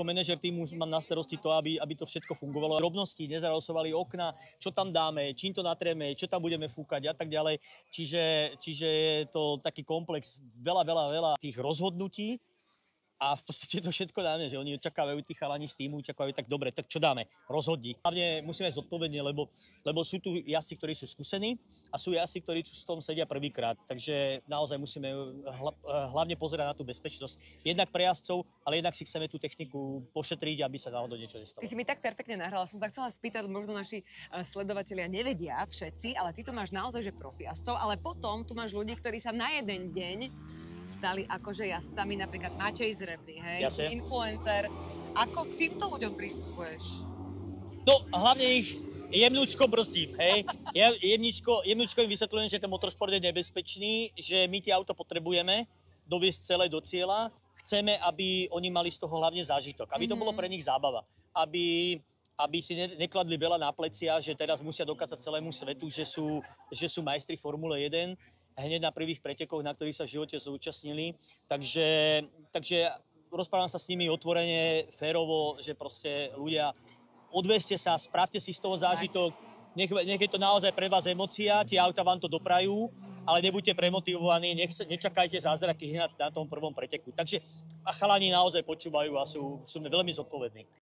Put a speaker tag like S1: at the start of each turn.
S1: ako manažer týmu mám na starosti to, aby to všetko fungovalo. Drobnosti, nezarosovali okna, čo tam dáme, čím to natrieme, čo tam budeme fúkať a tak ďalej. Čiže je to taký komplex veľa tých rozhodnutí. A v podstate to všetko dáme, že oni očakávajú, tí chalani z týmu, očakávajú, tak dobre, tak čo dáme? Rozhodni. Hlavne musíme zodpovedne, lebo sú tu jazdci, ktorí sú skúsení a sú jazdci, ktorí tu s tom sedia prvýkrát. Takže naozaj musíme hlavne pozerať na tú bezpečnosť. Jednak pre jazdcov, ale jednak si chceme tú techniku pošetriť, aby sa náhodou niečo nestalo.
S2: Ty si mi tak perfektne nahrala, som sa chcela spýtať, možno naši sledovatelia nevedia všetci, ale ty tu máš naozaj že profi jazdcov, ale potom tu máš ľudí, ktorí sa na jeden deň stali akože jazdcami, napríklad Matej Zrebný, hej, influencer. Ako k týmto ľuďom pristupuješ?
S1: No, hlavne ich jemnúčko brzdím, hej. Jemnúčko im vysvetľujem, že ten motorsport je nebezpečný, že my tie auto potrebujeme doviesť celé do cieľa. Chceme, aby oni mali z toho hlavne zážitok, aby to bolo pre nich zábava, aby si nekladli veľa na plecia, že teraz musia dokázať celému svetu, že sú majstri Formule 1, hneď na prvých pretekoch, na ktorých sa v živote zúčastnili. Takže rozprávam sa s nimi otvorene, férovo, že proste ľudia, odveste sa, spravte si z toho zážitok, nech je to naozaj pre vás emócia, tie auta vám to doprajú, ale nebuďte premotivovaní, nečakajte zázraky hneď na tom prvom preteku. Takže a chalani naozaj počúvajú a sú veľmi zodpovední.